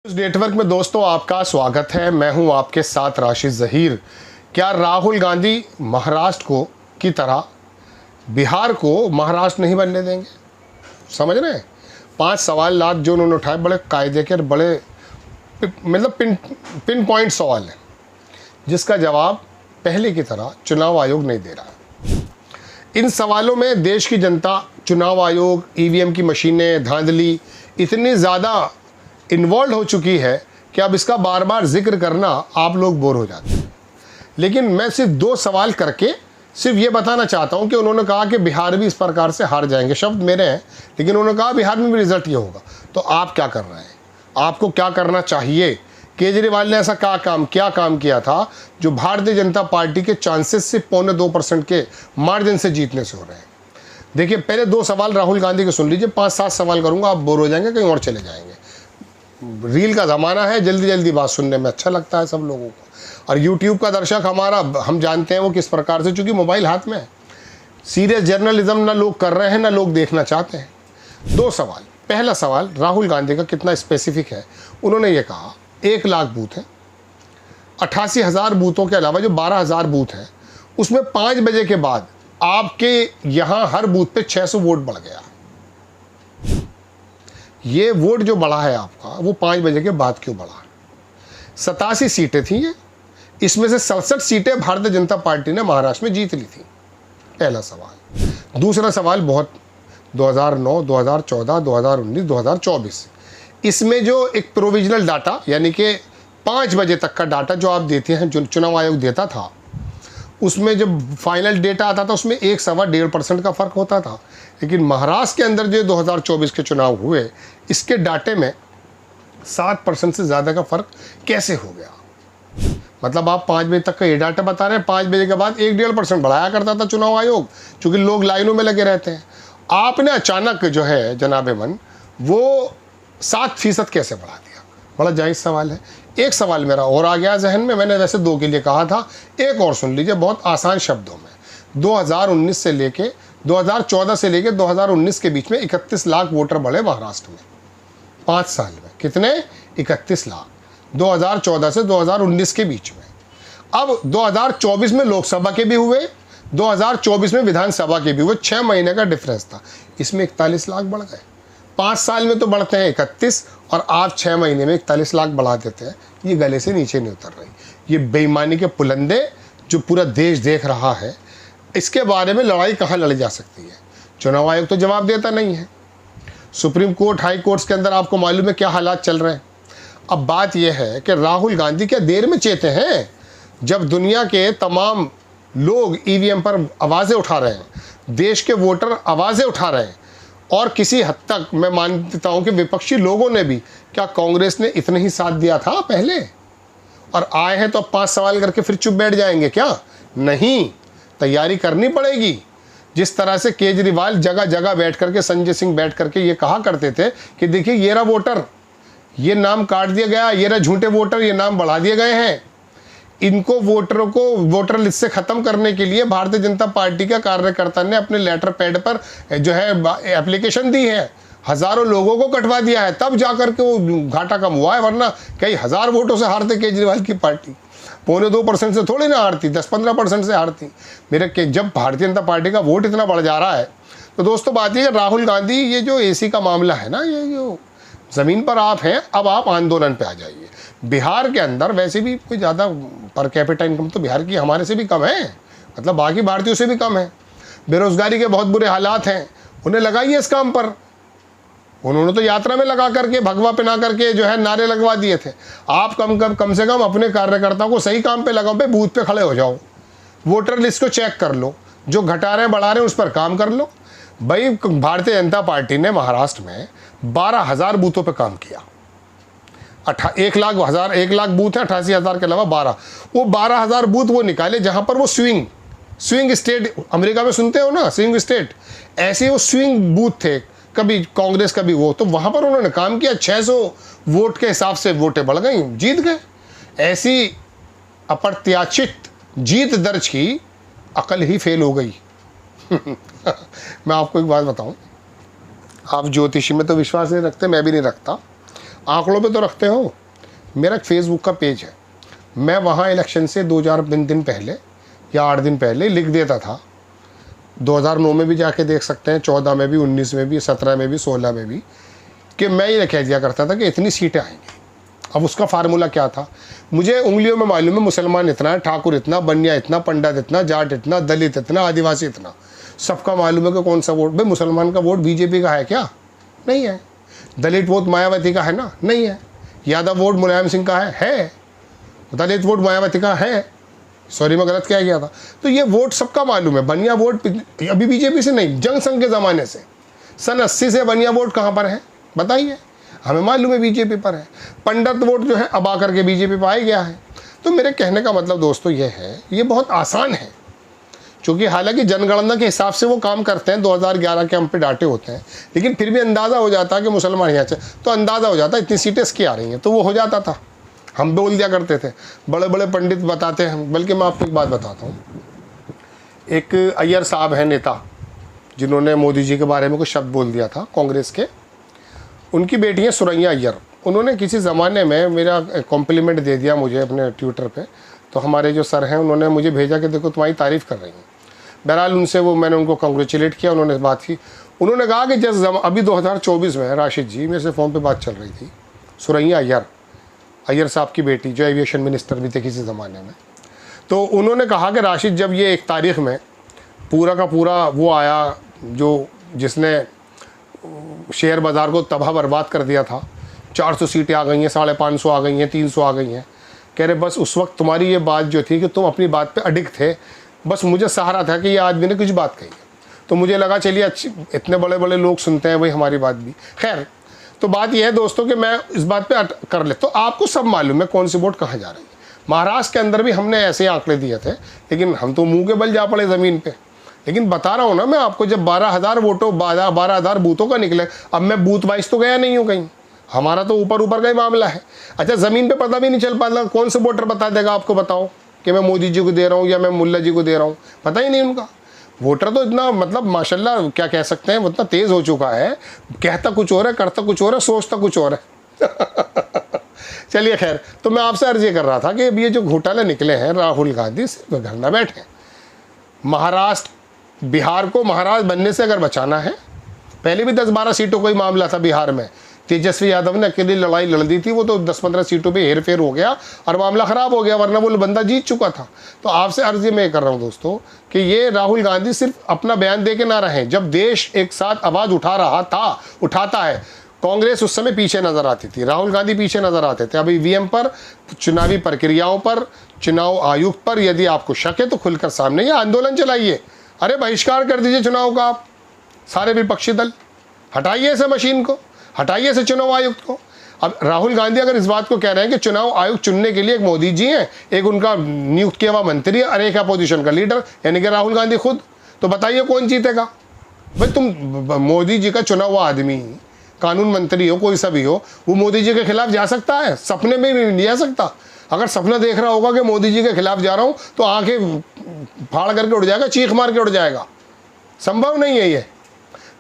इस नेटवर्क में दोस्तों आपका स्वागत है। मैं हूं आपके साथ राशिद ज़हीर। क्या राहुल गांधी महाराष्ट्र को की तरह बिहार को महाराष्ट्र नहीं बनने देंगे? समझ रहे हैं? 5 सवाल लात जो उन्होंने उठाए बड़े कायदे के, बड़े मतलब पिन पॉइंट सवाल है, जिसका जवाब पहले की तरह चुनाव आयोग नहीं दे रहा। इन सवालों में देश की जनता, चुनाव आयोग, ईवीएम की मशीनें, धांधली इतनी ज़्यादा इन्वॉल्व हो चुकी है कि अब इसका बार बार जिक्र करना आप लोग बोर हो जाते हैं। लेकिन मैं सिर्फ 2 सवाल करके सिर्फ ये बताना चाहता हूँ कि उन्होंने कहा कि बिहार भी इस प्रकार से हार जाएंगे, शब्द मेरे हैं, लेकिन उन्होंने कहा बिहार में भी रिजल्ट ये होगा। तो आप क्या कर रहे हैं? आपको क्या करना चाहिए? केजरीवाल ने ऐसा क्या काम किया था जो भारतीय जनता पार्टी के चांसेस से 0.25% के मार्जिन से जीतने से हो रहे हैं? देखिए, पहले 2 सवाल राहुल गांधी के सुन लीजिए। 5-7 सवाल करूंगा, आप बोर हो जाएंगे, कहीं और चले जाएंगे। रील का ज़माना है, जल्दी जल्दी बात सुनने में अच्छा लगता है सब लोगों को। और यूट्यूब का दर्शक हमारा, हम जानते हैं वो किस प्रकार से, चूँकि मोबाइल हाथ में है। सीरियस जर्नलिज्म ना लोग कर रहे हैं, ना लोग देखना चाहते हैं। 2 सवाल। पहला सवाल राहुल गांधी का कितना स्पेसिफिक है। उन्होंने ये कहा 1 लाख बूथ हैं, 88,000 बूथों के अलावा जो 12,000 बूथ हैं उसमें 5 बजे के बाद आपके यहाँ हर बूथ पे 600 वोट बढ़ गया। ये वोट जो बढ़ा है आपका, वो 5 बजे के बाद क्यों बढ़ा? 87 सीटें थी ये, इसमें से 67 सीटें भारतीय जनता पार्टी ने महाराष्ट्र में जीत ली थी। पहला सवाल। दूसरा सवाल बहुत 2009, 2014, 2019, 2024, इसमें जो एक प्रोविजनल डाटा, यानी कि 5 बजे तक का डाटा जो आप देते हैं, जो चुनाव आयोग देता था, उसमें जब फाइनल डेटा आता था उसमें 1-1.5% का फ़र्क होता था। लेकिन महाराष्ट्र के अंदर जो 2024 के चुनाव हुए, इसके डाटे में 7% से ज़्यादा का फ़र्क कैसे हो गया? मतलब आप 5 बजे तक का ये डाटा बता रहे हैं, 5 बजे के बाद 1-1.5% बढ़ाया करता था चुनाव आयोग, चूँकि लोग लाइनों में लगे रहते हैं। आपने अचानक जो है जनाब-ए-मन वो 7% कैसे बढ़ा दिया? बड़ा जायज़ सवाल है। एक सवाल मेरा और आ गया जहन में, मैंने वैसे 2 के लिए कहा था, एक और सुन लीजिए बहुत आसान शब्दों में। 2019 से लेके 2014 से लेके 2019 के बीच में 31 लाख वोटर बढ़े महाराष्ट्र में 5 साल में। कितने? 31 लाख। 2014 से 2019 के बीच में। अब 2024 में लोकसभा के भी हुए, 2024 में विधानसभा के भी हुए, 6 महीने का डिफरेंस था, इसमें 41 लाख बढ़ गए। 5 साल में तो बढ़ते हैं 31, और आप 6 महीने में 41 लाख बढ़ा देते हैं। ये गले से नीचे नहीं उतर रही। ये बेईमानी के पुलंदे जो पूरा देश देख रहा है, इसके बारे में लड़ाई कहाँ लड़ी जा सकती है? चुनाव आयोग तो जवाब देता नहीं है। सुप्रीम कोर्ट, हाई कोर्ट्स के अंदर आपको मालूम है क्या हालात चल रहे हैं। अब बात यह है कि राहुल गांधी क्या देर में चेते हैं? जब दुनिया के तमाम लोग ईवीएम पर आवाज़ें उठा रहे हैं, देश के वोटर आवाज़ें उठा रहे हैं, और किसी हद तक मैं मानता हूँ कि विपक्षी लोगों ने भी, क्या कांग्रेस ने इतना ही साथ दिया था पहले? और आए हैं तो अब 5 सवाल करके फिर चुप बैठ जाएंगे क्या? नहीं, तैयारी करनी पड़ेगी। जिस तरह से केजरीवाल जगह जगह बैठ करके, संजय सिंह बैठ करके ये कहा करते थे कि देखिए ये रहा वोटर, ये नाम काट दिया गया, ये रहा झूठे वोटर, ये नाम बढ़ा दिए गए हैं। इनको वोटरों को वोटर लिस्ट से ख़त्म करने के लिए भारतीय जनता पार्टी का कार्यकर्ता ने अपने लेटर पैड पर जो है एप्लीकेशन दी है, हज़ारों लोगों को कटवा दिया है, तब जाकर के वो घाटा कम हुआ है। वरना कई हज़ार वोटों से हारते केजरीवाल की पार्टी, 0.25% से थोड़ी ना हारती, 10-15% से हारती। जब भारतीय जनता पार्टी का वोट इतना बढ़ जा रहा है, तो दोस्तों बात ये, राहुल गांधी, ये जो एसी का मामला है ना, ये जो ज़मीन पर आप हैं, अब आप आंदोलन पे आ जाइए। बिहार के अंदर वैसे भी कोई ज़्यादा पर कैपिटा इनकम तो बिहार की हमारे से भी कम है, मतलब बाकी भारतीयों से भी कम है। बेरोज़गारी के बहुत बुरे हालात हैं, उन्हें लगाइए इस काम पर। उन्होंने तो यात्रा में लगा करके, भगवा पहना करके जो है नारे लगवा दिए थे। आप कम से कम अपने कार्यकर्ताओं को सही काम पे लगाओ, पे बूथ पे खड़े हो जाओ, वोटर लिस्ट को चेक कर लो, जो घटा रहे हैं बढ़ा रहे हैं उस पर काम कर लो। भाई, भारतीय जनता पार्टी ने महाराष्ट्र में 12,000 बूथों पे काम किया। 1 लाख बूथ है, 88,000 के अलावा 12, वो 12,000 बूथ वो निकाले जहां पर वो स्विंग स्टेट, अमेरिका में सुनते हो ना स्विंग स्टेट, ऐसे वो स्विंग बूथ थे, कभी कांग्रेस कभी वो, तो वहां पर उन्होंने काम किया। 600 वोट के हिसाब से वोटें बढ़ गई, जीत गए। ऐसी अप्रत्याशित जीत दर्ज की, अकल ही फेल हो गई। मैं आपको एक बात बताऊं, आप ज्योतिषी में तो विश्वास नहीं रखते, मैं भी नहीं रखता। आंकड़ों पे तो रखते हो। मेरा फेसबुक का पेज है, मैं वहाँ इलेक्शन से 2 दिन पहले या 8 दिन पहले लिख देता था। 2009 में भी जाके देख सकते हैं, 14 में भी, 19 में भी, 17 में भी, 16 में भी, कि मैं ये कह दिया करता था कि इतनी सीटें आएंगी। अब उसका फार्मूला क्या था, मुझे उंगलियों में मालूम है। मुसलमान इतना है, ठाकुर इतना, बनिया इतना, पंडित इतना, जाट इतना, दलित इतना, आदिवासी इतना, सबका मालूम है कि कौन सा वोट। भाई मुसलमान का वोट बीजेपी का है क्या? नहीं है। दलित वोट मायावती का है ना? नहीं है। यादव वोट मुलायम सिंह का है। दलित वोट मायावती का है। सॉरी मैं गलत कह गया था। तो ये वोट सबका मालूम है। बनिया वोट अभी बीजेपी से नहीं, जंग संघ के ज़माने से, सन 80 से बनिया वोट कहाँ पर है बताइए? हमें मालूम है बीजेपी पर है। पंडित वोट जो है अब आकर के बीजेपी पर आ गया है। तो मेरे कहने का मतलब दोस्तों ये है, ये बहुत आसान है, क्योंकि हालांकि जनगणना के हिसाब से वो काम करते हैं, 2011 के हम पे डाटे होते हैं, लेकिन फिर भी अंदाज़ा हो जाता है कि मुसलमान यहाँ से, तो अंदाज़ा हो जाता है इतनी सीटें इसकी आ रही हैं, तो वो हो जाता था। हम बोल दिया करते थे, बड़े बड़े पंडित बताते हैं। बल्कि मैं आपको एक बात बताता हूँ, एक अय्यर साहब हैं नेता, जिन्होंने मोदी जी के बारे में कुछ शब्द बोल दिया था कांग्रेस के, उनकी बेटी है सुरैया अय्यर। उन्होंने किसी ज़माने में मेरा कॉम्प्लीमेंट दे दिया मुझे अपने ट्विटर पे, तो हमारे जो सर हैं उन्होंने मुझे भेजा कि देखो तुम्हारी तारीफ़ कर रही हैं। बहरहाल उनसे मैंने उनको कॉन्ग्रेचुलेट किया, उन्होंने बात की। उन्होंने कहा कि जब अभी 2024 में राशिद जी, मेरे से फ़ोन पे बात चल रही थी, सुरैया अय्यर साहब की बेटी जो एविएशन मिनिस्टर भी थे किसी ज़माने में, तो उन्होंने कहा कि राशिद जब ये 1 तारीख में पूरा का पूरा वो आया जो जिसने शेयर बाज़ार को तबाह बर्बाद कर दिया था, 400 सीटें आ गई हैं, 550 आ गई हैं, 300 आ गई हैं, कह रहे बस उस वक्त तुम्हारी ये बात जो थी कि तुम अपनी बात पे अडिग थे, बस मुझे सहारा था कि ये आदमी ने कुछ बात कही है, तो मुझे लगा चलिए अच्छी, इतने बड़े बड़े लोग सुनते हैं भाई हमारी बात भी। खैर, तो बात यह है दोस्तों कि मैं इस बात पे कर ले, तो आपको सब मालूम है कौन सी वोट कहाँ जा रही है। महाराष्ट्र के अंदर भी हमने ऐसे आंकड़े दिए थे, लेकिन हम तो मुँह के बल जा पड़े ज़मीन पर। लेकिन बता रहा हूँ ना मैं आपको, जब 12,000 वोटों 12,000 बूथों का निकले, अब मैं बूथ वाइज तो गया नहीं हूँ कहीं, हमारा तो ऊपर ऊपर का ही मामला है। अच्छा, ज़मीन पे पता भी नहीं चल पाता, कौन से वोटर बता देगा आपको, बताओ कि मैं मोदी जी को दे रहा हूँ या मैं मुल्ला जी को दे रहा हूँ, पता ही नहीं उनका। वोटर तो इतना मतलब माशाल्लाह क्या कह सकते हैं, उतना तेज़ हो चुका है, कहता कुछ और है, करता कुछ और है, सोचता कुछ और है। चलिए खैर, तो मैं आपसे अर्ज ये कर रहा था कि अब ये जो घोटाले निकले हैं, राहुल गांधी सिर्फ घर ना बैठे। महाराष्ट्र, बिहार को महाराष्ट्र बनने से अगर बचाना है, पहले भी 10-12 सीटों का ही मामला था बिहार में, तेजस्वी यादव ने अकेली लड़ाई लड़ दी थी, वो तो 10-15 सीटों पे हेरफेर हो गया और मामला ख़राब हो गया, वरना वो बंदा जीत चुका था। तो आपसे अर्जी मैं कर रहा हूँ दोस्तों कि ये राहुल गांधी सिर्फ अपना बयान दे के ना रहें। जब देश एक साथ आवाज़ उठा रहा था, उठाता है, कांग्रेस उस समय पीछे नज़र आती थी, राहुल गांधी पीछे नज़र आते थे। अभी ईवीएम पर, चुनावी प्रक्रियाओं पर, चुनाव आयुक्त पर यदि आपको शक है तो खुलकर सामने ये आंदोलन चलाइए। अरे बहिष्कार कर दीजिए चुनाव का, आप सारे विपक्षी दल हटाइए इसे, मशीन को हटाइए इसे, चुनाव आयुक्त को। अब राहुल गांधी अगर इस बात को कह रहे हैं कि चुनाव आयुक्त चुनने के लिए एक मोदी जी हैं, एक उनका नियुक्त किया हुआ मंत्री है और एक अपोजिशन का लीडर यानी कि राहुल गांधी खुद, तो बताइए कौन जीतेगा? भाई तुम मोदी जी का चुना हुआ आदमी, कानून मंत्री हो, कोई सा भी हो, वो मोदी जी के खिलाफ जा सकता है? सपने में भी नहीं जा सकता। अगर सपना देख रहा होगा कि मोदी जी के खिलाफ जा रहा हूँ तो आंखें फाड़ करके उड़ जाएगा, चीख मार के उड़ जाएगा, संभव नहीं है ये।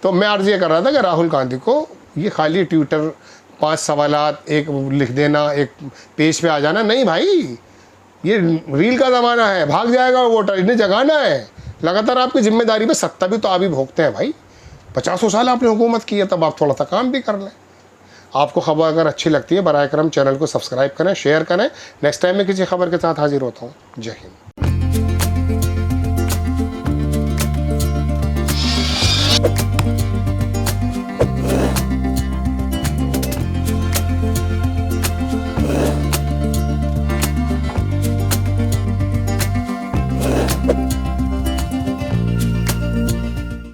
तो मैं अर्ज ये कर रहा था कि राहुल गांधी को ये खाली ट्विटर 5 सवालात एक लिख देना, एक पेज पे आ जाना नहीं भाई, ये रील का ज़माना है, भाग जाएगा वोटर, इन्हें जगाना है। लगातार आपकी जिम्मेदारी पे सत्ता भी तो आप ही भोगते हैं भाई, 50 साल आपने हुकूमत की है, तब आप थोड़ा सा काम भी कर लें। आपको खबर अगर अच्छी लगती है, बराए करम चैनल को सब्सक्राइब करें, शेयर करें। नेक्स्ट टाइम मैं किसी खबर के साथ हाजिर होता हूँ। जय हिंद।